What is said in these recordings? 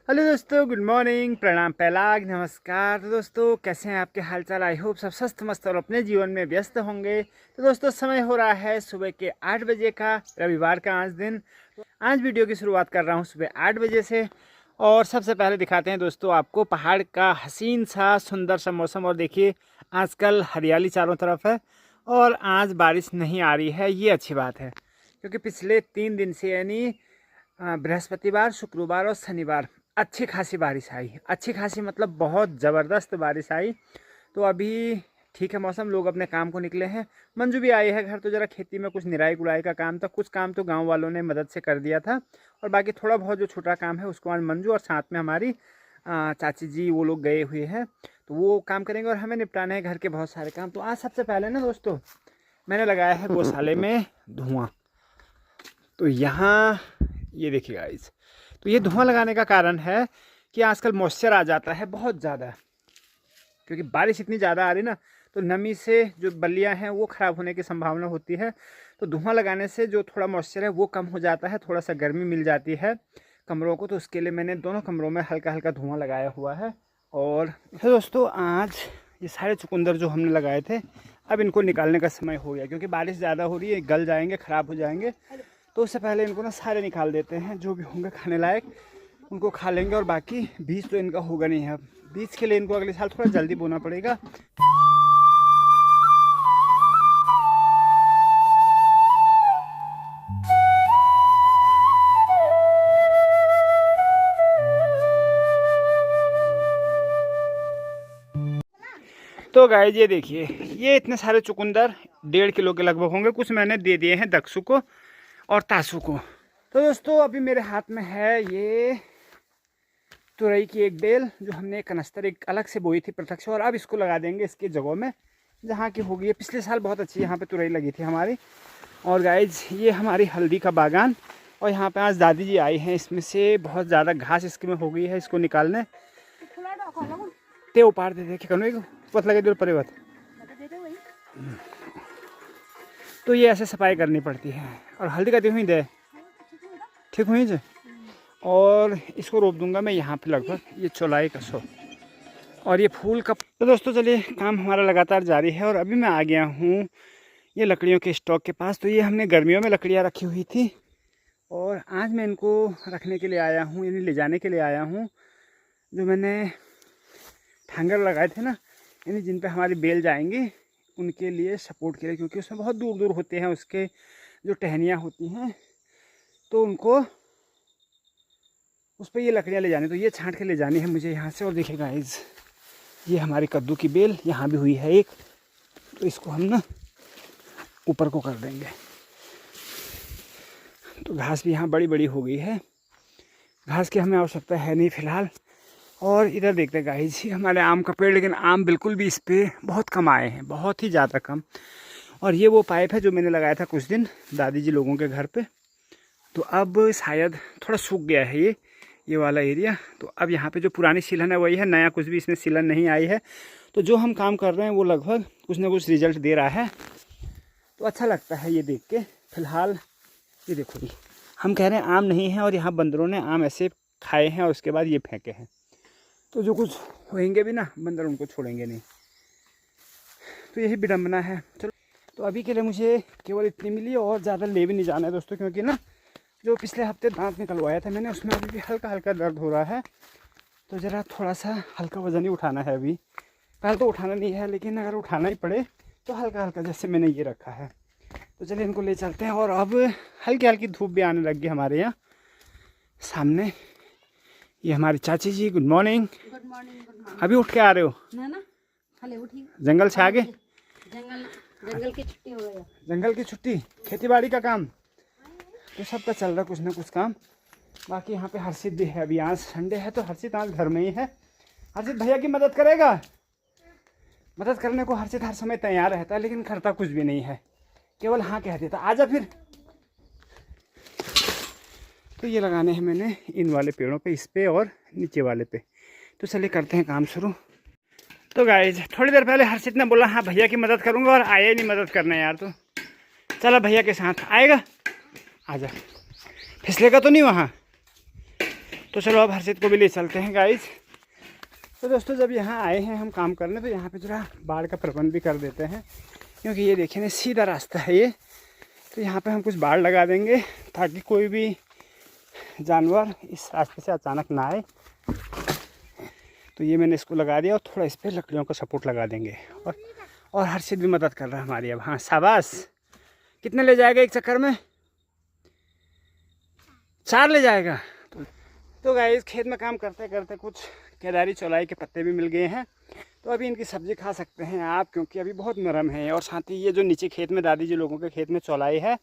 Hello दोस्तों, good morning, प्रणाम, पहलाग, नमस्कार। तो दोस्तों कैसे हैं आपके हालचाल। आई होप सब स्वस्थ मस्त और अपने जीवन में व्यस्त होंगे। तो दोस्तों समय हो रहा है सुबह के 8 बजे का, रविवार का आज दिन। आज वीडियो की शुरुआत कर रहा हूं सुबह 8 बजे से। और सबसे पहले दिखाते हैं दोस्तों आपको पहाड़ का हसीन सा सुंदर सा मौसम। और देखिए आजकल हरियाली चारों तरफ है और आज बारिश नहीं आ रही है, ये अच्छी बात है। क्योंकि पिछले 3 दिन से यानी बृहस्पतिवार, शुक्रवार और शनिवार अच्छी खासी बारिश आई। अच्छी खासी मतलब बहुत ज़बरदस्त बारिश आई। तो अभी ठीक है मौसम, लोग अपने काम को निकले हैं। मंजू भी आई है घर, तो ज़रा खेती में कुछ निराई गुड़ाई का काम था। कुछ काम तो गांव वालों ने मदद से कर दिया था और बाकी थोड़ा बहुत जो छोटा काम है उसको आज मंजू और साथ में हमारी चाची जी वो लोग गए हुए हैं, तो वो काम करेंगे और हमें निपटाने हैं घर के बहुत सारे काम। तो आज सबसे पहले ना दोस्तों मैंने लगाया है गौशाले में धुआं। तो यहाँ ये देखिए गाइस, तो ये धुआं लगाने का कारण है कि आजकल मॉइस्चर आ जाता है बहुत ज़्यादा, क्योंकि बारिश इतनी ज़्यादा आ रही ना, तो नमी से जो बल्लियाँ हैं वो ख़राब होने की संभावना होती है। तो धुआं लगाने से जो थोड़ा मॉइस्चर है वो कम हो जाता है, थोड़ा सा गर्मी मिल जाती है कमरों को। तो उसके लिए मैंने दोनों कमरों में हल्का हल्का धुआं लगाया हुआ है। और तो दोस्तों आज ये सारे चुकंदर जो हमने लगाए थे, अब इनको निकालने का समय हो गया, क्योंकि बारिश ज़्यादा हो रही है, गल जाएंगे, ख़राब हो जाएंगे। तो उससे पहले इनको ना सारे निकाल देते हैं, जो भी होंगे खाने लायक उनको खा लेंगे। और बाकी बीज तो इनका होगा नहीं है, बीज के लिए इनको अगले साल थोड़ा जल्दी बोना पड़ेगा। तो गाइस ये देखिए, ये इतने सारे चुकंदर 1.5 किलो के लगभग होंगे। कुछ मैंने दे दिए हैं दक्षु को और तासू को। तो दोस्तों अभी मेरे हाथ में है ये तुरई की एक बेल, जो हमने कनस्तर एक अलग से बोई थी पृथक से, और अब इसको लगा देंगे इसकी जगहों में जहाँ की होगी। पिछले साल बहुत अच्छी यहाँ पे तुरई लगी थी हमारी। और गाइज ये हमारी हल्दी का बागान, और यहाँ पे आज दादी जी आई हैं। इसमें से बहुत ज़्यादा घास इसमें हो गई है, इसको निकालने ते उपार दे देखे कनो पत लगे दूर परे बात। तो ये ऐसे सफाई करनी पड़ती है। और हल्दी का हुई दे ठीक हुई जे। और इसको रोप दूंगा मैं यहाँ पे लगभग ये चौलाई का सो। और ये फूल का तो दोस्तों चलिए काम हमारा लगातार जारी है। और अभी मैं आ गया हूँ ये लकड़ियों के स्टॉक के पास। तो ये हमने गर्मियों में लकड़ियाँ रखी हुई थी और आज मैं इनको रखने के लिए आया हूँ, यानी ले जाने के लिए आया हूँ। जो मैंने ठांगर लगाए थे ना, यानी जिन पे हमारी बेल जाएंगी, उनके लिए सपोर्ट के लिए, क्योंकि उसमें बहुत दूर दूर होते हैं उसके जो टहनियाँ होती हैं, तो उनको उस पर ये लकड़ियाँ ले जानी। तो ये छांट के ले जानी है मुझे यहाँ से। और देखिए गाइस ये हमारी कद्दू की बेल यहाँ भी हुई है एक, तो इसको हम ना ऊपर को कर देंगे। तो घास भी यहाँ बड़ी बड़ी हो गई है, घास की हमें आवश्यकता है नहीं फ़िलहाल। और इधर देखते हैं गाइस ये हमारे आम का पेड़, लेकिन आम बिल्कुल भी इस पर बहुत कम आए हैं, बहुत ही ज़्यादा कम। और ये वो पाइप है जो मैंने लगाया था कुछ दिन दादी जी लोगों के घर पे, तो अब शायद थोड़ा सूख गया है ये वाला एरिया। तो अब यहाँ पे जो पुरानी सीलन है वही है, नया कुछ भी इसमें सीलन नहीं आई है। तो जो हम काम कर रहे हैं वो लगभग कुछ ना कुछ रिजल्ट दे रहा है, तो अच्छा लगता है ये देख के। फिलहाल ये देखो जी, हम कह रहे हैं आम नहीं है और यहाँ बंदरों ने आम ऐसे खाए हैं और उसके बाद ये फेंके हैं। तो जो कुछ होएंगे भी ना, बंदर उनको छोड़ेंगे नहीं। तो यही विडम्बना है। चलो तो अभी के लिए मुझे केवल इतनी मिली और ज़्यादा ले भी नहीं जाना है दोस्तों, क्योंकि ना जो पिछले हफ्ते दांत निकलवाया था मैंने, उसमें अभी भी हल्का हल्का दर्द हो रहा है। तो ज़रा थोड़ा सा हल्का वज़न ही उठाना है अभी। पहले तो उठाना नहीं है, लेकिन अगर उठाना ही पड़े तो हल्का हल्का, जैसे मैंने ये रखा है। तो चलिए इनको ले चलते हैं। और अब हल्की हल्की धूप भी आने लग गई हमारे यहाँ सामने। ये हमारी चाची जी, good morning. Good morning. Good morning. अभी उठ के आ रहे हो? ना हले उठी जंगल से आगे? जंगल की छुट्टी हो गई। जंगल की छुट्टी, खेती बाड़ी का काम तो सबका चल रहा है कुछ ना कुछ काम। बाकी यहाँ पे हर्षित भी है, अभी आज संडे है तो हर्षित आज घर में ही है। हर्षित भैया की मदद करेगा? मदद करने को हर्षित हर समय तैयार रहता है, लेकिन करता कुछ भी नहीं है, केवल हाँ कह देता आजा फिर। तो ये लगाने हैं मैंने इन वाले पेड़ों पे, इस पे और नीचे वाले पे। तो चलिए करते हैं काम शुरू। तो गाइज थोड़ी देर पहले हर्षित ने बोला हाँ भैया की मदद करूँगा, और आया ही नहीं मदद करने यार। तो चला भैया के साथ आएगा, आजा। फिसलेगा तो नहीं वहाँ? तो चलो अब हर्षित को भी ले चलते हैं गाइस। तो दोस्तों जब यहाँ आए हैं हम काम करने, तो यहाँ पे जरा बाढ़ का प्रबंध भी कर देते हैं, क्योंकि ये देखिए ना सीधा रास्ता है ये। तो यहाँ पे हम कुछ बाढ़ लगा देंगे ताकि कोई भी जानवर इस रास्ते से अचानक ना आए। तो ये मैंने इसको लगा दिया और थोड़ा इस पर लकड़ियों का सपोर्ट लगा देंगे। और हर्षित भी मदद कर रहा है हमारी अब। हाँ शाबाश। कितने ले जाएगा एक चक्कर में? 4 ले जाएगा। तो गाइस खेत में काम करते करते कुछ केदारी चौलाई के पत्ते भी मिल गए हैं, तो अभी इनकी सब्ज़ी खा सकते हैं आप, क्योंकि अभी बहुत नरम है। और साथ ही ये जो नीचे खेत में दादी जी लोगों के खेत में चौलाई है,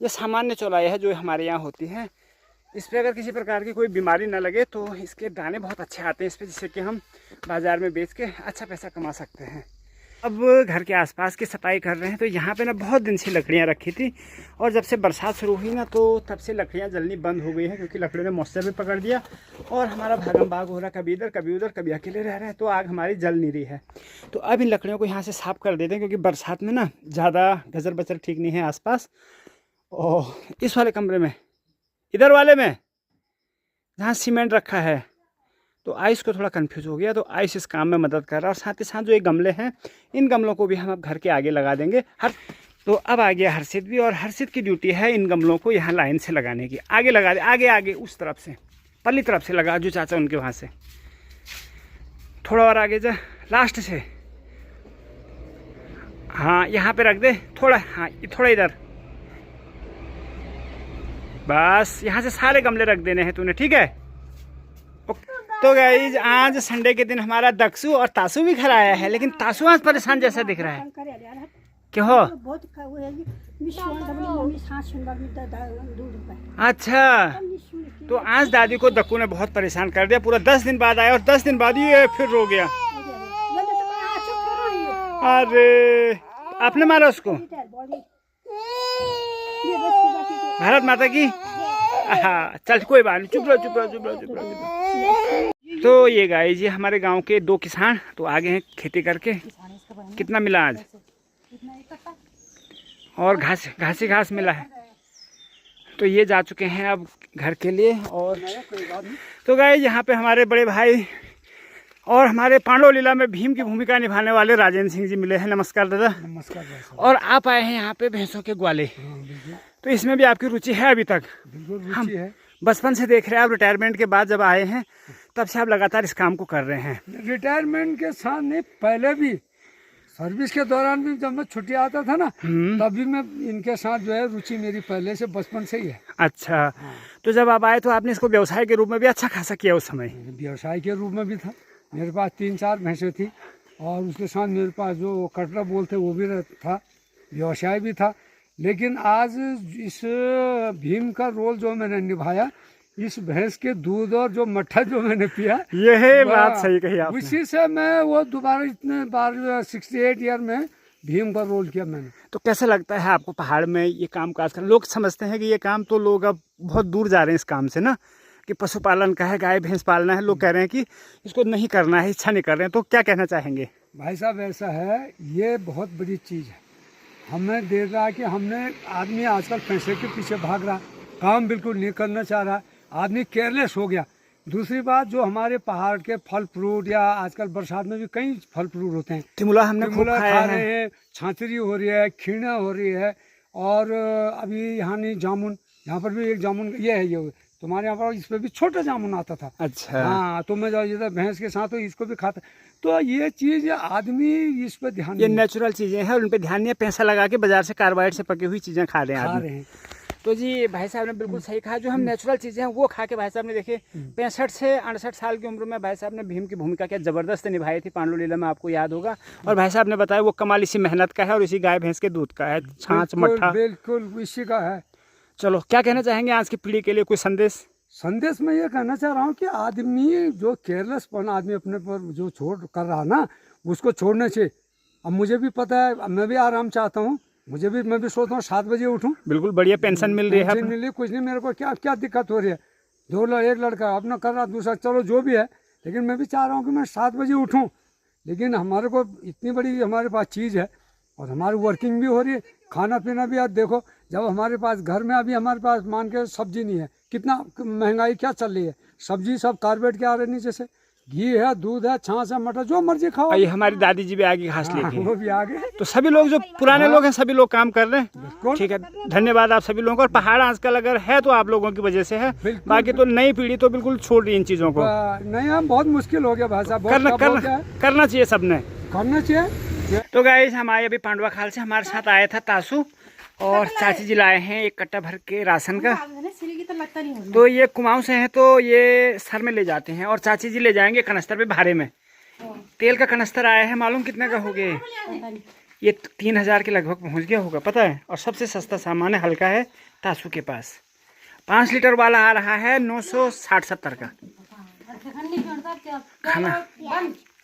ये सामान्य चौलाई है जो हमारे यहाँ होती है। इस पर अगर किसी प्रकार की कोई बीमारी ना लगे तो इसके दाने बहुत अच्छे आते हैं इस पर, जिससे कि हम बाज़ार में बेच के अच्छा पैसा कमा सकते हैं। अब घर के आसपास की सफाई कर रहे हैं। तो यहाँ पे ना बहुत दिन से लकड़ियाँ रखी थी, और जब से बरसात शुरू हुई ना तो तब से लकड़ियाँ जलनी बंद हो गई हैं, क्योंकि लकड़ियों ने मॉइस्चर भी पकड़ दिया और हमारा भागम भाग हो रहा, कभी इधर कभी उधर, कभी अकेले रह रहे हैं, तो आग हमारी जल नहीं रही है। तो अब इन लकड़ियों को यहाँ से साफ़ कर देते हैं, क्योंकि बरसात में ना ज़्यादा गजर बजर ठीक नहीं है आसपास। और इस वाले कमरे में, इधर वाले में जहाँ सीमेंट रखा है, तो आइस को थोड़ा कंफ्यूज हो गया, तो आइस इस काम में मदद कर रहा है। और साथ ही साथ जो ये गमले हैं, इन गमलों को भी हम अब घर के आगे लगा देंगे। तो अब आ गया हर्षित भी, और हर्षित की ड्यूटी है इन गमलों को यहाँ लाइन से लगाने की। आगे लगा दे, आगे आगे उस तरफ से, पल्ली तरफ से लगा, जो चाचा उनके वहाँ से। थोड़ा और आगे जा, लास्ट से। हाँ यहाँ पे रख दे थोड़ा, हाँ थोड़ा इधर, बस यहाँ से सारे गमले रख देने हैं तूने, ठीक है। तो गाइज आज संडे के दिन हमारा दक्षु और तासु भी घर आया है, लेकिन तासु आज परेशान जैसा दिख रहा है। क्या हो? अच्छा, तो आज दादी को दक्कू ने बहुत परेशान कर दिया, पूरा 10 दिन बाद आया और 10 दिन बाद ये फिर रो गया। अरे आपने मारा उसको? भारत माता की। हाँ चल कोई बात नहीं, चुप रहो चुप रहो चुप रहो चुप रहो। तो ये गाइस ये हमारे गांव के 2 किसान तो आगे हैं खेती करके। कितना मिला आज? और घास मिला है। तो ये जा चुके हैं अब घर के लिए। और तो गाइस यहाँ पे हमारे बड़े भाई और हमारे पांडव लीला में भीम की भूमिका निभाने वाले राजेंद्र सिंह जी मिले हैं। नमस्कार दादा। नमस्कार। और आप आए हैं यहाँ पे भैंसों के ग्वाले। तो इसमें भी आपकी रुचि है अभी तक? रुचि है। बचपन से देख रहे हैं आप, रिटायरमेंट के बाद जब आए हैं तब से आप लगातार इस काम को कर रहे हैं? रिटायरमेंट के साथ नहीं, पहले भी सर्विस के दौरान भी जब मैं छुट्टी आता था ना, तभी मैं इनके साथ जो है रुचि मेरी पहले से बचपन से ही है। अच्छा। हाँ। तो जब आप आए तो आपने इसको व्यवसाय के रूप में भी अच्छा खासा किया उस समय? व्यवसाय के रूप में भी था। मेरे पास 3-4 भैंसें थी, और उसके साथ मेरे पास जो कटरा बोलते वो भी था, व्यवसाय भी था। लेकिन आज इस भीम का रोल जो मैंने निभाया, इस भैंस के दूध और जो मट्ठा जो मैंने पिया, यह बात सही कही आपने। उसी से मैं वो दोबारा इतने बार 68 ईयर में भीम का रोल किया मैंने। तो कैसा लगता है आपको पहाड़ में ये काम काज करना? लोग समझते हैं कि ये काम तो लोग अब बहुत दूर जा रहे हैं इस काम से ना, कि पशुपालन का है, गाय भैंस पालना है। लोग कह रहे हैं कि इसको नहीं करना है, इच्छा नहीं कर रहे हैं। तो क्या कहना चाहेंगे? भाई साहब ऐसा है, ये बहुत बड़ी चीज़ है। हमें देख रहा है कि हमने आदमी आजकल पैसे के पीछे भाग रहा, काम बिल्कुल नहीं करना चाह रहा, आदमी केयरलेस हो गया। दूसरी बात, जो हमारे पहाड़ के फल फ्रूट, या आजकल बरसात में भी कई फल फ्रूट होते हैं, तिमुला हमने खूब खाया खा रहे हैं, छाछरी हो रही है, खीणा हो रही है, और अभी यहाँ नहीं जामुन, यहाँ पर भी एक जामुन ये है, ये तुम्हारे यहाँ पर इस पर भी छोटा जामुन आता था। अच्छा। हाँ, तो मैं इधर भैंस के साथ तो इसको भी खाता। तो ये चीज़ आदमी इस पर ध्यान, ये नेचुरल चीज़ें हैं, उन पर ध्यान नहीं, पैसा लगा के बाजार से कार्बाइड से पकी हुई चीज़ें खा रहे हैं। तो जी भाई साहब ने बिल्कुल सही कहा, जो हम नेचुरल चीज़ें हैं वो खा के भाई साहब ने देखिए 65 से 68 साल की उम्र में भाई साहब ने भीम की भूमिका क्या ज़बरदस्त निभाई थी पांडु लीला में, आपको याद होगा। और भाई साहब ने बताया वो कमाल इसी मेहनत का है और इसी गाय भैंस के दूध का है, छाछ मट्ठा बिल्कुल इसी का है। चलो क्या कहना चाहेंगे आज की पीढ़ी के लिए, कोई संदेश? संदेश मैं ये कहना चाह रहा हूँ कि आदमी जो केयरलेसपन आदमी अपने पर जो छोड़ कर रहा ना, उसको छोड़ने से। अब मुझे भी पता है, मैं भी आराम चाहता हूँ, मैं भी सोचता हूँ 7 बजे उठूँ। बिल्कुल बढ़िया पेंशन मिल रही है, मिल रही, कुछ नहीं, मेरे को क्या दिक्कत हो रही है। एक लड़का अपना कर रहा, दूसरा चलो जो भी है, लेकिन मैं भी चाह रहा हूँ कि मैं 7 बजे उठूँ। लेकिन हमारे को इतनी बड़ी हमारे पास चीज़ है, और हमारी वर्किंग भी हो रही है, खाना पीना भी। आज देखो जब हमारे पास घर में अभी हमारे पास मान के सब्जी नहीं है, कितना महंगाई क्या चल रही है, सब्जी सब कार्बेट के आ रहे नीचे से, घी है, दूध है, छाछ है, मटर, जो मर्जी खाओ। और ये हमारी दादी जी भी आगे घास हाँ, लेके, वो भी आ गए। तो सभी लोग जो पुराने लोग हैं सभी लोग काम कर रहे हैं। ठीक है, धन्यवाद आप सभी लोगों को। और पहाड़ आजकल अगर है तो आप लोगों की वजह से है, बाकी तो नई पीढ़ी तो बिल्कुल छोड़ रही इन चीज़ों को। नहीं, हम बहुत मुश्किल हो गया भाई साहब, करना चाहिए सबने, करना चाहिए। तो गाइस हम आए अभी पांडवा खाल से, हमारे साथ आया था तासू और चाची जी लाए हैं एक कट्टा भर के राशन का। तो ये कुमाऊं से है तो ये सर में ले जाते हैं और चाची जी ले जाएंगे कनस्तर पे भाड़े में। तेल का कनस्तर आया है, मालूम कितने का हो गया ये? 3000 के लगभग पहुंच गया होगा, पता है। और सबसे सस्ता सामान है, हल्का है तासू के पास। 5 लीटर वाला आ रहा है 960-70 का।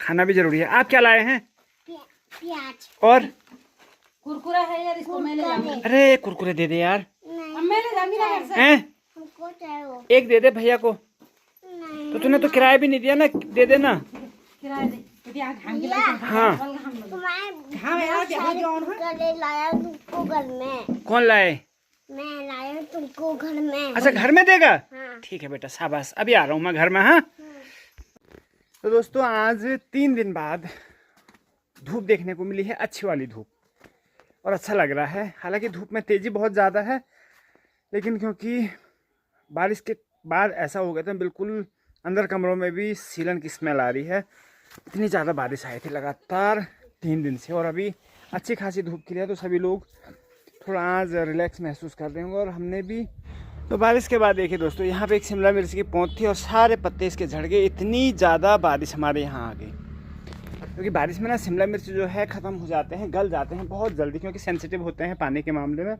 खाना भी जरूरी है। आप क्या लाए हैं? प्याज और कुरकुरा है यार, इसको मैं ले जाऊंगी। अरे कुरकुरे दे दे यार। मैं ले जाऊंगी ना घर से। हैं? हमको चाहिए वो। एक दे दे भैया को। नहीं तो तूने तो किराया भी नहीं दिया ना, दे देना। किराया दे। बेटी आग घाम के लाओ। हाँ तुम्हारे हाँ यार, क्या हो गया और? गले लाया तुमको घर में, कौन लाए? मैं लाया तुमको घर में। अच्छा घर में देगा? हाँ। ठीक है बेटा, शाबाश। अभी आ रहा हूँ मैं घर में। हाँ तो दोस्तों आज 3 दिन बाद धूप देखने को मिली है, अच्छी वाली धूप, और अच्छा लग रहा है। हालांकि धूप में तेज़ी बहुत ज़्यादा है, लेकिन क्योंकि बारिश के बाद ऐसा हो गया था बिल्कुल अंदर कमरों में भी सीलन की स्मेल आ रही है। इतनी ज़्यादा बारिश आई थी लगातार 3 दिन से, और अभी अच्छी खासी धूप खिली है तो सभी लोग थोड़ा आज रिलैक्स महसूस कर रहे होंगे और हमने भी। तो बारिश के बाद देखिए दोस्तों, यहाँ पे एक शिमला मिर्च की पौध थी और सारे पत्ते इसके झड़ गए। इतनी ज़्यादा बारिश हमारे यहाँ आ गई, क्योंकि बारिश में ना शिमला मिर्च जो है ख़त्म हो जाते हैं, गल जाते हैं बहुत जल्दी, क्योंकि सेंसिटिव होते हैं पानी के मामले में।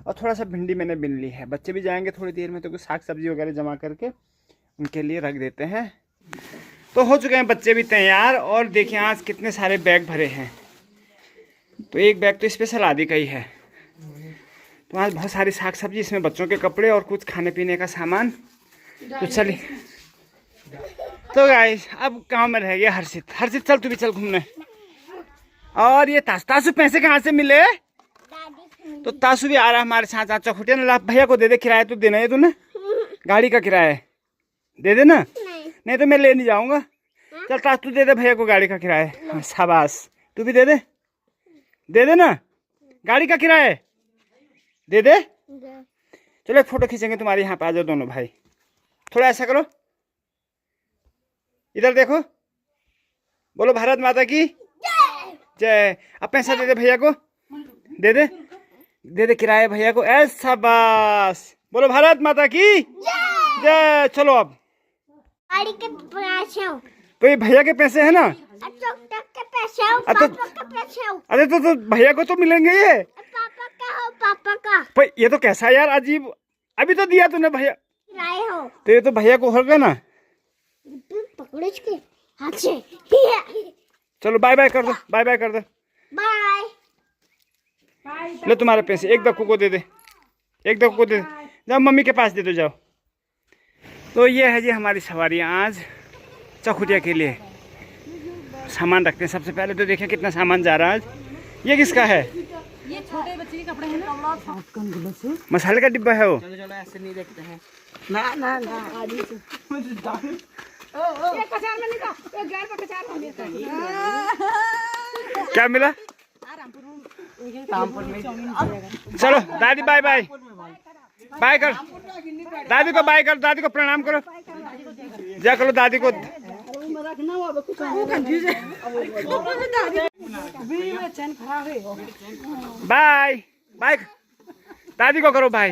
और थोड़ा सा भिंडी मैंने बिन ली है, बच्चे भी जाएंगे थोड़ी देर में, तो कुछ साग सब्जी वगैरह जमा करके उनके लिए रख देते हैं। तो हो चुके हैं बच्चे भी तैयार, और देखिए आज कितने सारे बैग भरे हैं। तो एक बैग तो स्पेशल आदि का ही है, तो आज बहुत सारी साग सब्जी, इसमें बच्चों के कपड़े और कुछ खाने पीने का सामान। तो चलिए, तो गाइस अब गाँव में रह गया हर्षित। हर्षित चल, तू भी चल घूमने। और ये तासू पैसे कहाँ से मिले? तो तासू भी आ रहा है हमारे साथ। चाचा खुटिया ना, भैया को दे दे, किराया तो देना है तूने, गाड़ी का किराया दे देना। नहीं तो मैं ले नहीं जाऊंगा। चल तासू तू दे दे भैया को गाड़ी का किराया। हाँ, शाबाश, तू भी दे दे ना गाड़ी का किराया दे दे। चलो एक फोटो खींचेंगे तुम्हारे यहाँ पे, आ जाओ दोनों भाई। थोड़ा ऐसा करो, इधर देखो, बोलो भारत माता की जय। अब पैसा दे दे भैया को, दे दे किराया भैया को। ऐसा बस, बोलो भारत माता की जय। चलो अब गाड़ी के पैसे, तो ये भैया के पैसे है ना, के पैसे, पापा के पैसे। अरे तो भैया को तो मिलेंगे ये। पापा का हो, पापा का पर ये तो कैसा यार अजीब, अभी तो दिया तूने भैया, लाए हो। तो ये तो भैया को होगा ना। पकड़े के हाथ से। चलो बाय बाय कर दो, बाय बाय कर दो। बाय। ले तुम्हारे पैसे, एक दक्कू को दे दे, एक दक्कू को दे दे, जाओ मम्मी के पास दे दो जाओ। तो ये है जी हमारी सवारी आज चौखुटिया के लिए। सामान रखते हैं सबसे पहले, तो देखें कितना सामान जा रहा है आज। ये किसका है? ये छोटे बच्चे के कपड़े हैं ना। मसाले का डिब्बा है वो। चलो ऐसे नहीं देखते हैं। क्या मिला? चलो दादी बाय बाय, बाय कर दादी को, बाय कर दादी को, प्रणाम करो, जा करो दादी को। बाय बाय दादी को करो भाई।